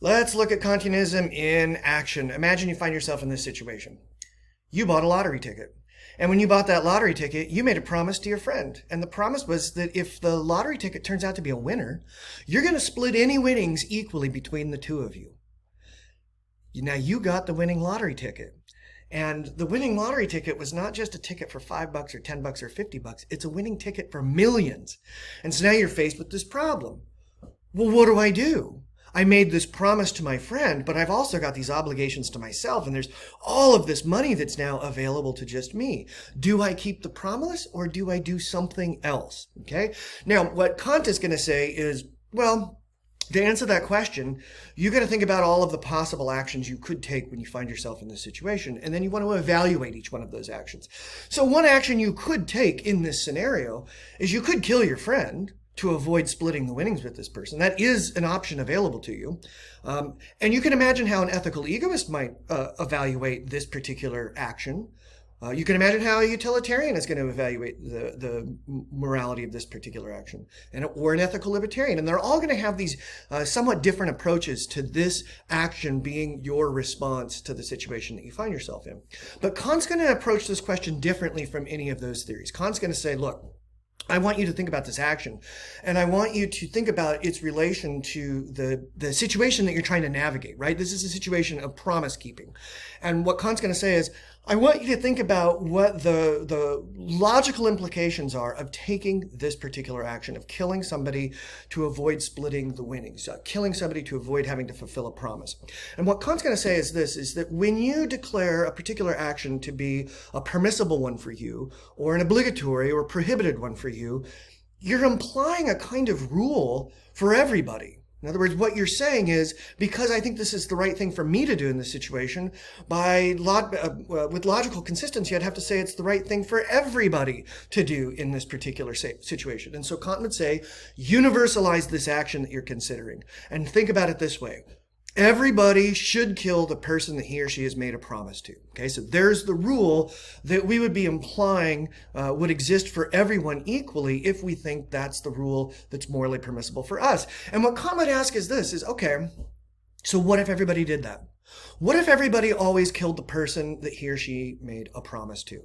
Let's look at Kantianism in action. Imagine you find yourself in this situation. You bought a lottery ticket. And when you bought that lottery ticket, you made a promise to your friend. And the promise was that if the lottery ticket turns out to be a winner, you're going to split any winnings equally between the two of you. Now, you got the winning lottery ticket. And the winning lottery ticket was not just a ticket for $5 or $10 or $50. It's a winning ticket for millions. And so now you're faced with this problem. Well, what do? I made this promise to my friend, but I've also got these obligations to myself, and there's all of this money that's now available to just me. Do I keep the promise, or do I do something else? Okay? Now, what Kant is going to say is, well, to answer that question, you got to think about all of the possible actions you could take when you find yourself in this situation, and then you want to evaluate each one of those actions. So one action you could take in this scenario is you could kill your friend to avoid splitting the winnings with this person. That is an option available to you. And you can imagine how an ethical egoist might evaluate this particular action. You can imagine how a utilitarian is going to evaluate the morality of this particular action, or an ethical libertarian. And they're all going to have these somewhat different approaches to this action being your response to the situation that you find yourself in. But Kant's going to approach this question differently from any of those theories. Kant's going to say, look, I want you to think about this action, and I want you to think about its relation to the situation that you're trying to navigate, right? This is a situation of promise keeping. And what Kant's going to say is, I want you to think about what the logical implications are of taking this particular action, of killing somebody to avoid splitting the winnings, killing somebody to avoid having to fulfill a promise. And what Kant's going to say is this, is that when you declare a particular action to be a permissible one for you, or an obligatory or prohibited one for you, you're implying a kind of rule for everybody. In other words, what you're saying is, because I think this is the right thing for me to do in this situation, with logical consistency, I'd have to say it's the right thing for everybody to do in this particular situation. And so Kant would say, universalize this action that you're considering. And think about it this way. Everybody should kill the person that he or she has made a promise to. Okay, so there's the rule that we would be implying would exist for everyone equally if we think that's the rule that's morally permissible for us. And what Kant might ask is this, is, okay, so what if everybody did that? What if everybody always killed the person that he or she made a promise to?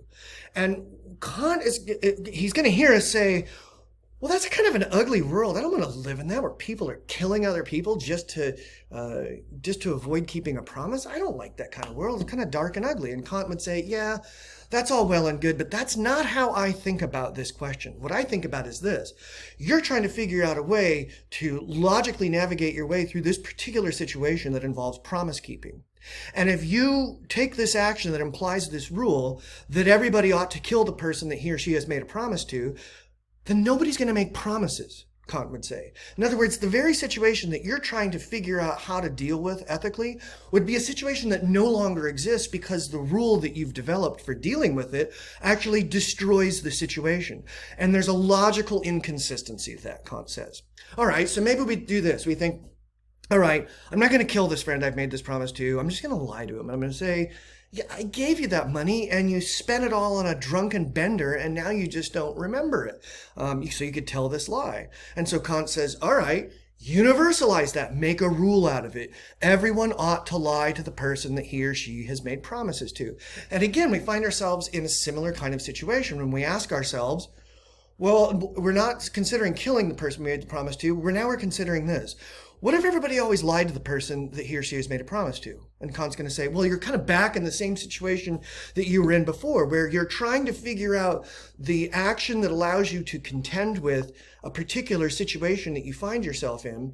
And Kant he's going to hear us say, well, that's kind of an ugly world. I don't want to live in that, where people are killing other people just to avoid keeping a promise. I don't like that kind of world. It's kind of dark and ugly. And Kant would say, yeah, that's all well and good, but that's not how I think about this question. What I think about is this. You're trying to figure out a way to logically navigate your way through this particular situation that involves promise keeping. And if you take this action that implies this rule that everybody ought to kill the person that he or she has made a promise to, then nobody's going to make promises, Kant would say. In other words, the very situation that you're trying to figure out how to deal with ethically would be a situation that no longer exists because the rule that you've developed for dealing with it actually destroys the situation. And there's a logical inconsistency to that, Kant says. All right, so maybe we do this. We think, all right, I'm not going to kill this friend I've made this promise to. I'm just going to lie to him. I'm going to say, yeah, I gave you that money and you spent it all on a drunken bender and now you just don't remember it. So you could tell this lie. And so Kant says, all right, universalize that. Make a rule out of it. Everyone ought to lie to the person that he or she has made promises to. And again, we find ourselves in a similar kind of situation when we ask ourselves, well, we're not considering killing the person we made the promise to. We're considering this. What if everybody always lied to the person that he or she has made a promise to? And Kant's going to say, well, you're kind of back in the same situation that you were in before, where you're trying to figure out the action that allows you to contend with a particular situation that you find yourself in.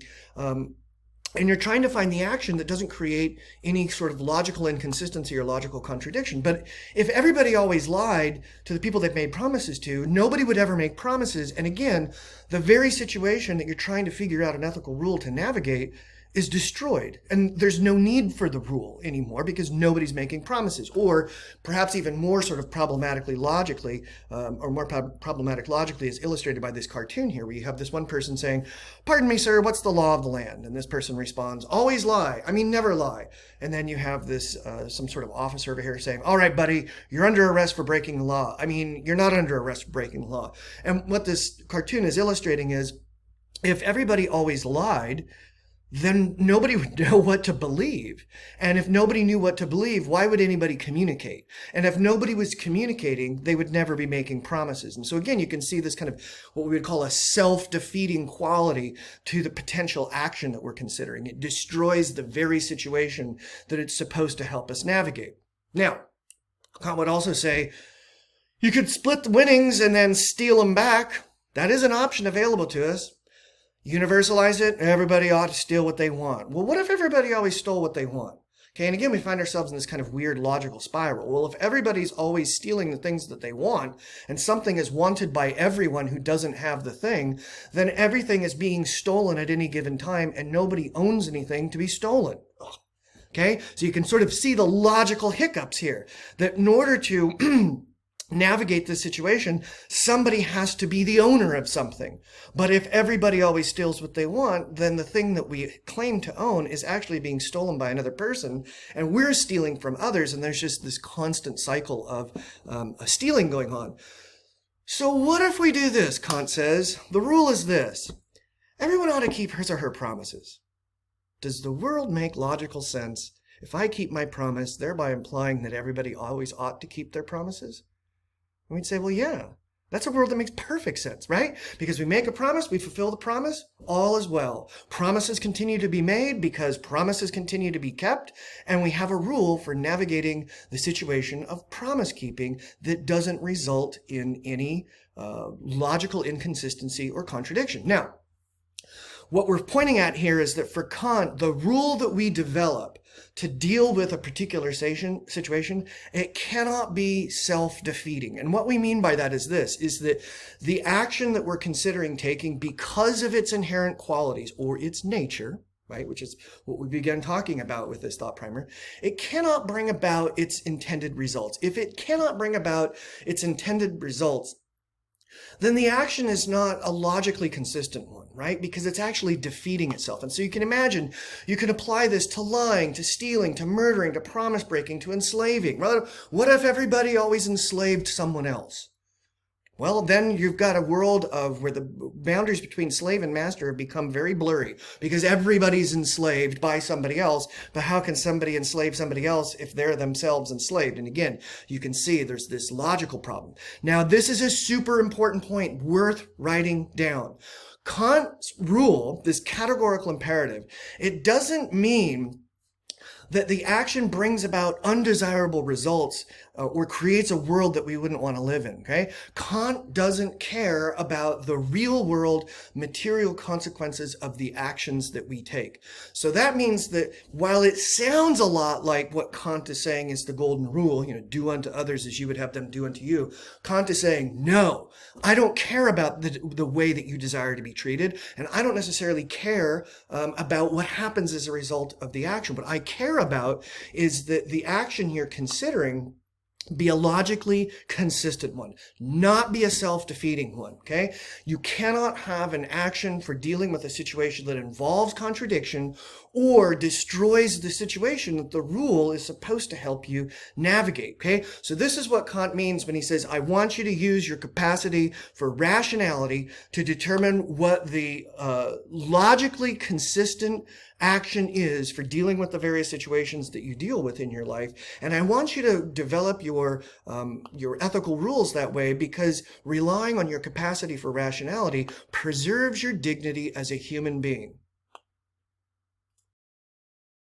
And you're trying to find the action that doesn't create any sort of logical inconsistency or logical contradiction. But if everybody always lied to the people they've made promises to, nobody would ever make promises. And again, the very situation that you're trying to figure out an ethical rule to navigate is destroyed. And there's no need for the rule anymore because nobody's making promises. Or perhaps even more sort of problematic logically is illustrated by this cartoon here, where you have this one person saying, pardon me, sir, what's the law of the land? And this person responds, always lie. I mean, never lie. And then you have this, some sort of officer over here saying, all right, buddy, you're under arrest for breaking the law. I mean, you're not under arrest for breaking the law. And what this cartoon is illustrating is, if everybody always lied, then nobody would know what to believe. And if nobody knew what to believe, why would anybody communicate? And if nobody was communicating, they would never be making promises. And so again, you can see this kind of what we would call a self-defeating quality to the potential action that we're considering. It destroys the very situation that it's supposed to help us navigate. Now, Kant would also say, you could split the winnings and then steal them back. That is an option available to us. Universalize it, everybody ought to steal what they want. Well, what if everybody always stole what they want? Okay, and again, we find ourselves in this kind of weird logical spiral. Well, if everybody's always stealing the things that they want, and something is wanted by everyone who doesn't have the thing, then everything is being stolen at any given time, and nobody owns anything to be stolen. Okay, so you can sort of see the logical hiccups here, that in order to navigate this situation, somebody has to be the owner of something. But if everybody always steals what they want, then the thing that we claim to own is actually being stolen by another person, and we're stealing from others, and there's just this constant cycle of stealing going on. So what if we do this? Kant says, the rule is this: everyone ought to keep his or her promises. Does the world make logical sense if I keep my promise, thereby implying that everybody always ought to keep their promises? And we'd say, well, yeah, that's a world that makes perfect sense, right? Because we make a promise, we fulfill the promise, all is well. Promises continue to be made because promises continue to be kept, and we have a rule for navigating the situation of promise keeping that doesn't result in any logical inconsistency or contradiction. Now, what we're pointing at here is that for Kant, the rule that we develop to deal with a particular situation, it cannot be self-defeating. And what we mean by that is this, is that the action that we're considering taking, because of its inherent qualities or its nature, right, which is what we began talking about with this thought primer, it cannot bring about its intended results. If it cannot bring about its intended results, then the action is not a logically consistent one, right? Because it's actually defeating itself. And so you can imagine, you can apply this to lying, to stealing, to murdering, to promise breaking, to enslaving. What if everybody always enslaved someone else? Well, then you've got a world of where the boundaries between slave and master have become very blurry because everybody's enslaved by somebody else. But how can somebody enslave somebody else if they're themselves enslaved? And again, you can see there's this logical problem. Now, this is a super important point worth writing down. Kant's rule, this categorical imperative, it doesn't mean that the action brings about undesirable results or creates a world that we wouldn't want to live in, okay? Kant doesn't care about the real world material consequences of the actions that we take. So that means that while it sounds a lot like what Kant is saying is the golden rule, do unto others as you would have them do unto you, Kant is saying, no, I don't care about the way that you desire to be treated, and I don't necessarily care about what happens as a result of the action. What I care about is that the action you're considering be a logically consistent one, not be a self-defeating one, okay? You cannot have an action for dealing with a situation that involves contradiction or destroys the situation that the rule is supposed to help you navigate, okay? So this is what Kant means when he says, I want you to use your capacity for rationality to determine what the logically consistent action is for dealing with the various situations that you deal with in your life. And I want you to develop your ethical rules that way, because relying on your capacity for rationality preserves your dignity as a human being.